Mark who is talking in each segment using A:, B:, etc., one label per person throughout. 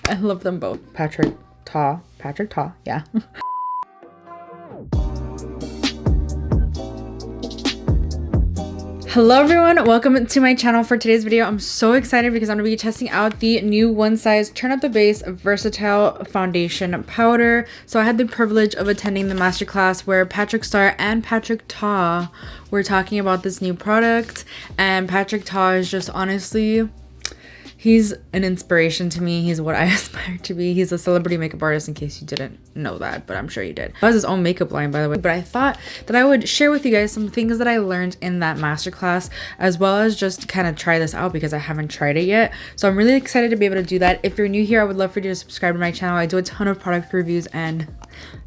A: I love them both. Patrick Ta, yeah. Hello everyone, welcome to my channel. For today's video, I'm so excited because I'm going to be testing out the new One Size Turn Up the Base Versatile Foundation Powder. So I had the privilege of attending the masterclass where Patrick Star and Patrick Ta were talking about this new product, and Patrick Ta is just honestly, he's an inspiration to me. He's what I aspire to be. He's a celebrity makeup artist, in case you didn't know that, but I'm sure you did. He has his own makeup line, by the way. But I thought that I would share with you guys some things that I learned in that masterclass, as well as just kind of try this out because I haven't tried it yet. So I'm really excited to be able to do that. If you're new here, I would love for you to subscribe to my channel. I do a ton of product reviews and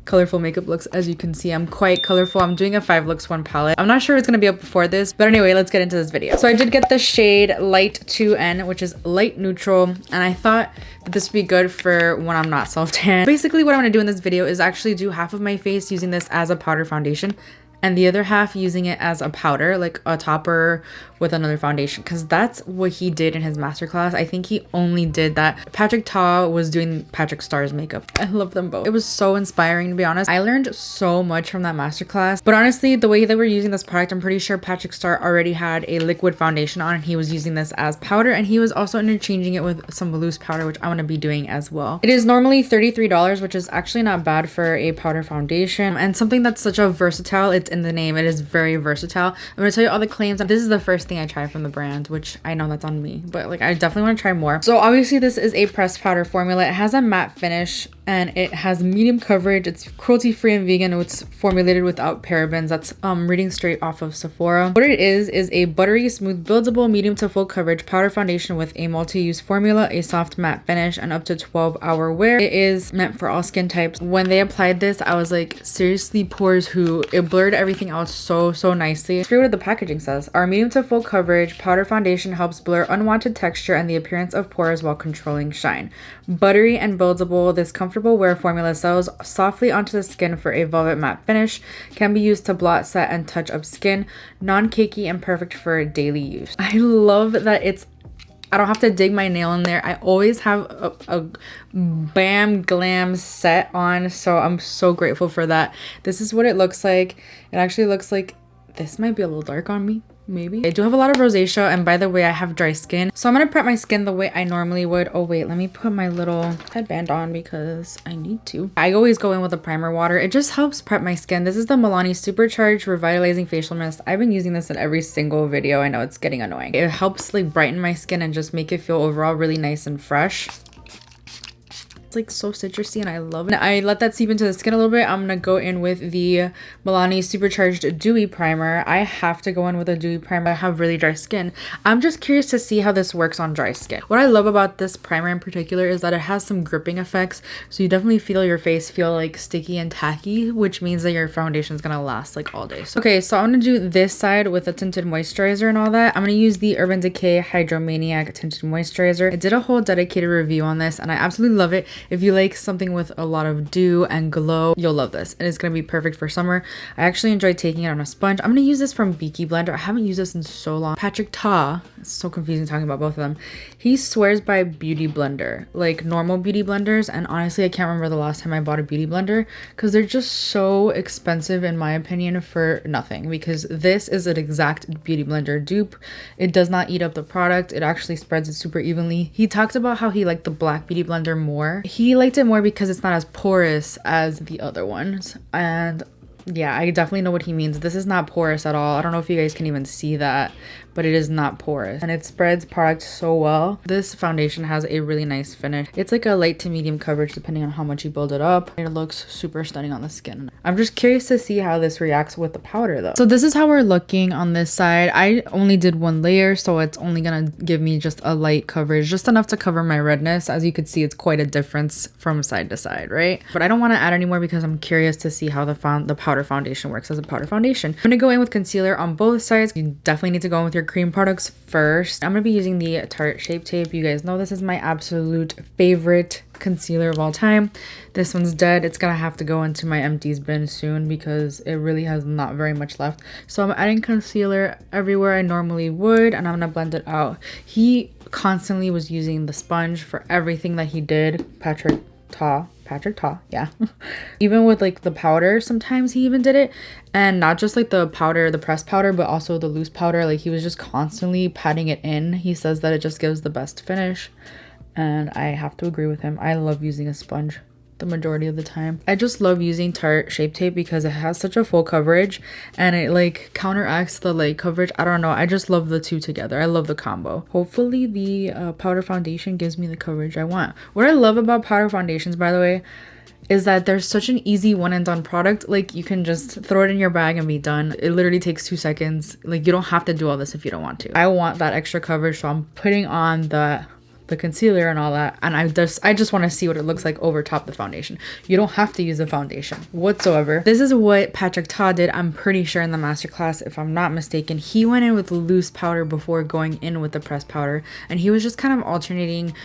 A: colorful makeup looks. As you can see, I'm quite colorful. I'm doing a 5 looks 1 palette. I'm not sure it's gonna be up before this, but anyway, let's get into this video. So I did get the shade Light 2N, which is light neutral, and I thought that this would be good for when I'm not self-tan. Basically, what I'm gonna do in this video is actually do half of my face using this as a powder foundation, and the other half using it as a powder, like a topper with another foundation, because that's what he did in his masterclass. I think he only did that. Patrick Ta was doing Patrick Star's makeup. I love them both. It was so inspiring, to be honest. I learned so much from that masterclass, but honestly, the way they were using this product, I'm pretty sure Patrick Star already had a liquid foundation on, and he was using this as powder, and he was also interchanging it with some loose powder, which I'm gonna be doing as well. It is normally $33, which is actually not bad for a powder foundation, and something that's such a versatile, it's in the name, it is very versatile. I'm gonna tell you all the claims, and this is the first thing I tried from the brand, which I know that's on me, but like I definitely want to try more. So obviously this is a pressed powder formula. It has a matte finish and it has medium coverage. It's cruelty free and vegan. It's formulated without parabens. That's reading straight off of Sephora. What it is a buttery smooth buildable medium to full coverage powder foundation with a multi-use formula, a soft matte finish, and up to 12-hour wear. It is meant for all skin types. When they applied this, I was like, seriously, pores who? It blurred everything out so nicely. Let's read what the packaging says. Our medium to full coverage powder foundation helps blur unwanted texture and the appearance of pores while controlling shine. Buttery and buildable, this comfortable wear formula settles softly onto the skin for a velvet matte finish. Can be used to blot, set, and touch up skin. Non-cakey and perfect for daily use. I love that I don't have to dig my nail in there. I always have a bam glam set on, so I'm so grateful for that. This is what it looks like. It actually looks like this might be a little dark on me. Maybe. I do have a lot of rosacea, and by the way, I have dry skin, so I'm gonna prep my skin the way I normally would. Oh wait, let me put my little headband on because I need to. I always go in with a primer water. It just helps prep my skin. This is the Milani Supercharged Revitalizing Facial Mist. I've been using this in every single video. I know it's getting annoying. It helps like brighten my skin and just make it feel overall really nice and fresh. It's like so citrusy and I love it. I let that seep into the skin a little bit. I'm gonna go in with the Milani Supercharged Dewy Primer. I have to go in with a dewy primer. I have really dry skin. I'm just curious to see how this works on dry skin. What I love about this primer in particular is that it has some gripping effects, so you definitely feel your face feel like sticky and tacky, which means that your foundation is gonna last like all day. Okay, so I'm gonna do this side with a tinted moisturizer and all that. I'm gonna use the Urban Decay Hydromaniac Tinted Moisturizer. I did a whole dedicated review on this and I absolutely love it. If you like something with a lot of dew and glow, you'll love this. And it's going to be perfect for summer. I actually enjoy taking it on a sponge. I'm going to use this from Beaky Blender. I haven't used this in so long. Patrick Ta, it's so confusing talking about both of them. He swears by Beauty Blender, like normal beauty blenders. And honestly, I can't remember the last time I bought a beauty blender because they're just so expensive in my opinion for nothing, because this is an exact beauty blender dupe. It does not eat up the product. It actually spreads it super evenly. He talked about how he liked the black beauty blender more. He liked it more because it's not as porous as the other ones, and yeah, I definitely know what he means. This is not porous at all. I don't know if you guys can even see that, but it is not porous and it spreads product so well. This foundation has a really nice finish. It's like a light to medium coverage depending on how much you build it up. It looks super stunning on the skin. I'm just curious to see how this reacts with the powder though. So this is how we're looking on this side. I only did 1 layer, so it's only gonna give me just a light coverage, just enough to cover my redness. As you can see, it's quite a difference from side to side, right? But I don't want to add any more because I'm curious to see how the powder foundation works as a powder foundation. I'm gonna go in with concealer on both sides. You definitely need to go in with your cream products first. I'm gonna be using the Tarte Shape Tape. You guys know this is my absolute favorite concealer of all time. This one's dead. It's gonna have to go into my empties bin soon because it really has not very much left. So I'm adding concealer everywhere I normally would, and I'm gonna blend it out. He constantly was using the sponge for everything that he did. Patrick Ta, yeah. Even with like the powder, sometimes he even did it. And not just like the powder, the pressed powder, but also the loose powder. Like he was just constantly patting it in. He says that it just gives the best finish. And I have to agree with him. I love using a sponge the majority of the time. I just love using Tarte Shape Tape because it has such a full coverage and it like counteracts the light coverage. I don't know, I just love the two together. I love the combo. Hopefully the powder foundation gives me the coverage I want. What I love about powder foundations, by the way, is that there's such an easy one and done product. Like you can just throw it in your bag and be done. It literally takes 2 seconds. Like you don't have to do all this if you don't want to. I want that extra coverage, so I'm putting on the concealer and all that, and I just want to see what it looks like over top the foundation. You don't have to use a foundation whatsoever. This is what Patrick Ta did, I'm pretty sure, in the masterclass, if I'm not mistaken. He went in with loose powder before going in with the pressed powder, and he was just kind of alternating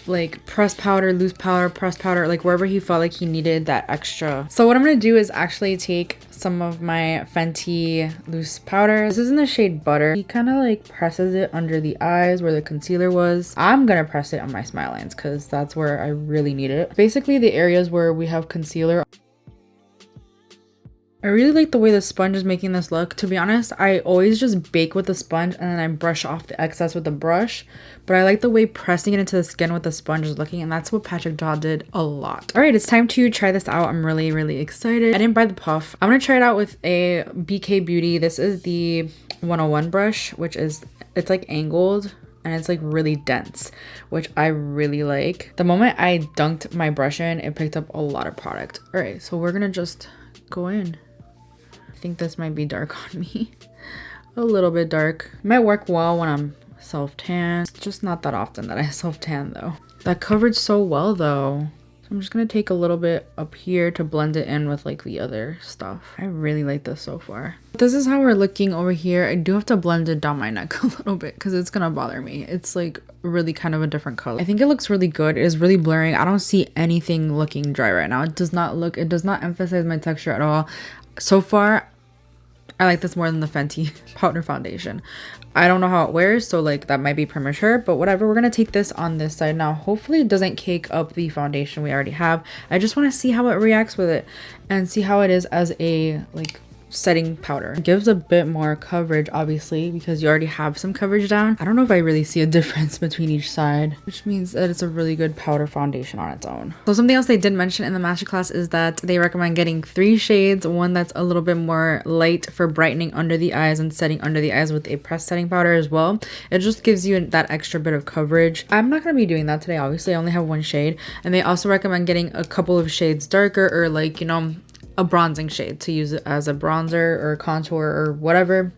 A: like pressed powder, loose powder, pressed powder, like wherever he felt like he needed that extra. So what I'm gonna do is actually take some of my Fenty loose powder. This is in the shade Butter. He kind of like presses it under the eyes where the concealer was. I'm gonna press it on my smile lines because that's where I really need it. Basically the areas where we have concealer. I really like the way the sponge is making this look. To be honest, I always just bake with the sponge and then I brush off the excess with the brush. But I like the way pressing it into the skin with the sponge is looking, and that's what Patrick Ta did a lot. All right, it's time to try this out. I'm really, really excited. I didn't buy the puff. I'm gonna try it out with a BK Beauty. This is the 101 brush, which is, it's like angled and it's like really dense, which I really like. The moment I dunked my brush in, it picked up a lot of product. All right, so we're gonna just go in. I think this might be dark on me. A little bit dark. Might work well when I'm self-tan. It's just not that often that I self-tan though. That covered so well though. So I'm just gonna take a little bit up here to blend it in with like the other stuff. I really like this so far. This is how we're looking over here. I do have to blend it down my neck a little bit because it's gonna bother me. It's like really kind of a different color. I think it looks really good. It is really blurring. I don't see anything looking dry right now. It does not emphasize my texture at all. So far, I like this more than the Fenty powder foundation. I don't know how it wears, so like that might be premature, but whatever. We're gonna take this on this side now. Hopefully it doesn't cake up the foundation we already have. I just want to see how it reacts with it and see how it is as a like setting powder. It gives a bit more coverage, obviously, because you already have some coverage down. I don't know if I really see a difference between each side, which means that it's a really good powder foundation on its own. So something else they did mention in the masterclass is that they recommend getting 3 shades, one that's a little bit more light for brightening under the eyes and setting under the eyes with a pressed setting powder as well. It just gives you that extra bit of coverage. I'm not going to be doing that today, obviously. I only have 1 shade, and they also recommend getting a couple of shades darker, or like, you know, a bronzing shade to use it as a bronzer or contour or whatever.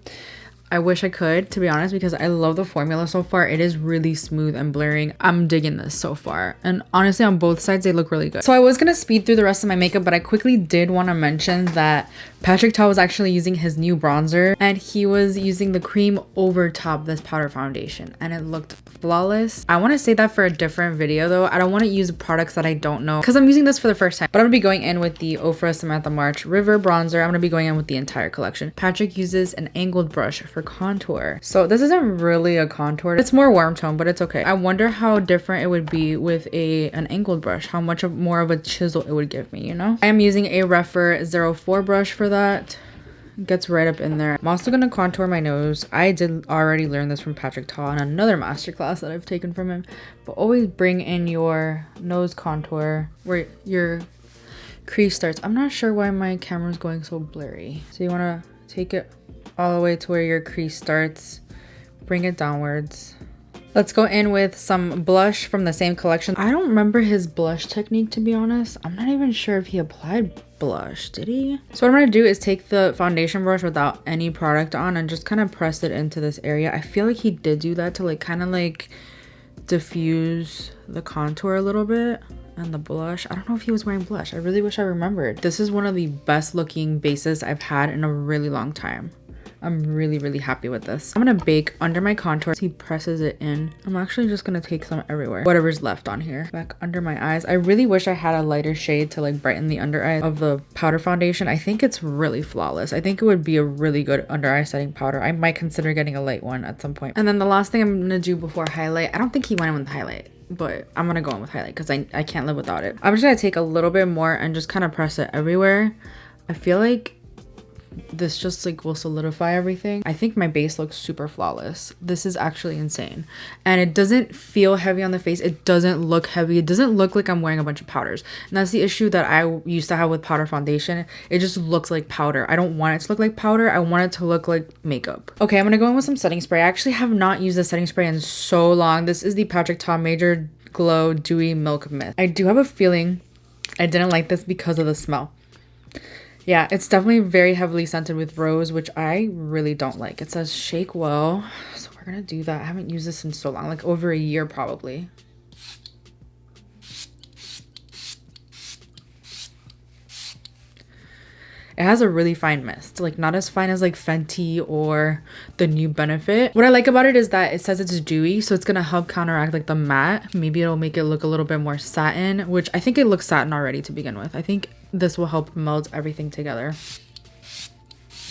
A: I wish I could, to be honest, because I love the formula so far. It is really smooth and blurring. I'm digging this so far, and honestly on both sides they look really good. So I was gonna speed through the rest of my makeup, but I quickly did want to mention that Patrick Ta was actually using his new bronzer, and he was using the cream over top this powder foundation, and it looked flawless. I want to say that for a different video though. I don't want to use products that I don't know because I'm using this for the first time, but I'm gonna be going in with the Ofra Samantha March River bronzer. I'm gonna be going in with the entire collection. Patrick uses an angled brush for contour, so this isn't really a contour. It's more warm tone, but it's okay. I wonder how different it would be with an angled brush, how much more of a chisel it would give me, you know. I am using a Refer 04 brush for that. Gets right up in there. I'm also gonna contour my nose. I did already learn this from Patrick Ta in another masterclass that I've taken from him, but always bring in your nose contour where your crease starts. I'm not sure why my camera's going so blurry. So you want to take it all the way to where your crease starts, bring it downwards. Let's go in with some blush from the same collection. I don't remember his blush technique, to be honest. I'm not even sure if he applied blush, did he? So what I'm gonna do is take the foundation brush without any product on and just kind of press it into this area. I feel like he did do that to like kind of like diffuse the contour a little bit and the blush. I don't know if he was wearing blush. I really wish I remembered. This is one of the best looking bases I've had in a really long time. I'm really, really happy with this. I'm gonna bake under my contour. He presses it in. I'm actually just gonna take some everywhere. Whatever's left on here. Back under my eyes. I really wish I had a lighter shade to like brighten the under eye of the powder foundation. I think it's really flawless. I think it would be a really good under eye setting powder. I might consider getting a light one at some point. And then the last thing I'm gonna do before highlight, I don't think he went in with highlight, but I'm gonna go in with highlight because I can't live without it. I'm just gonna take a little bit more and just kind of press it everywhere. I feel like this just like will solidify everything. I think my base looks super flawless. This is actually insane. And it doesn't feel heavy on the face. It doesn't look heavy. It doesn't look like I'm wearing a bunch of powders. And that's the issue that I used to have with powder foundation. It just looks like powder. I don't want it to look like powder. I want it to look like makeup. Okay, I'm gonna go in with some setting spray. I actually have not used a setting spray in so long. This is the Patrick Ta Major Glow Dewy Milk Mist. I do have a feeling I didn't like this because of the smell. Yeah, it's definitely very heavily scented with rose, which I really don't like. It says shake well, so we're gonna do that. I haven't used this in so long, like over a year probably. It has a really fine mist, like not as fine as like Fenty or the new Benefit. What I like about it is that it says it's dewy, so it's gonna help counteract like the matte. Maybe it'll make it look a little bit more satin, which I think it looks satin already to begin with. I think this will help meld everything together.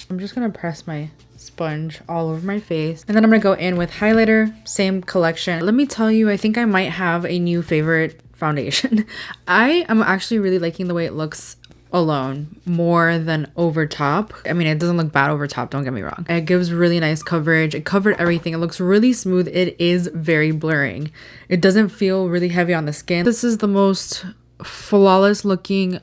A: I'm just gonna press my sponge all over my face, and then I'm gonna go in with highlighter, same collection. Let me tell you, I think I might have a new favorite foundation. I am actually really liking the way it looks alone more than over top. I mean, it doesn't look bad over top, don't get me wrong. It gives really nice coverage. It covered everything. It looks really smooth. It is very blurring. It doesn't feel really heavy on the skin. This is the most flawless looking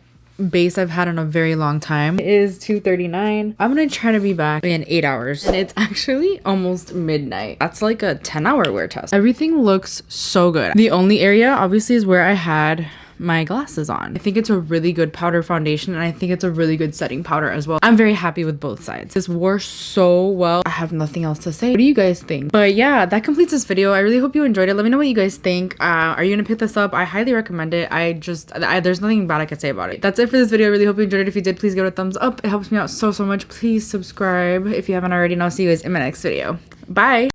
A: base I've had in a very long time. It is 2:39. I'm gonna try to be back in 8 hours, and it's actually almost midnight. That's like a 10-hour wear test. Everything looks so good. The only area obviously is where I had my glasses on. I think it's a really good powder foundation, and I think it's a really good setting powder as well. I'm very happy with both sides. This wore so well. I have nothing else to say. What do you guys think? But yeah, that completes this video. I really hope you enjoyed it. Let me know what you guys think. Are you gonna pick this up? I highly recommend it. There's nothing bad I could say about it. That's it for this video. I really hope you enjoyed it. If you did, please give it a thumbs up. It helps me out so much. Please subscribe if you haven't already, and I'll see you guys in my next video. Bye.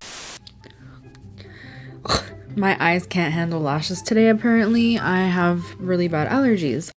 A: My eyes can't handle lashes today, apparently. I have really bad allergies.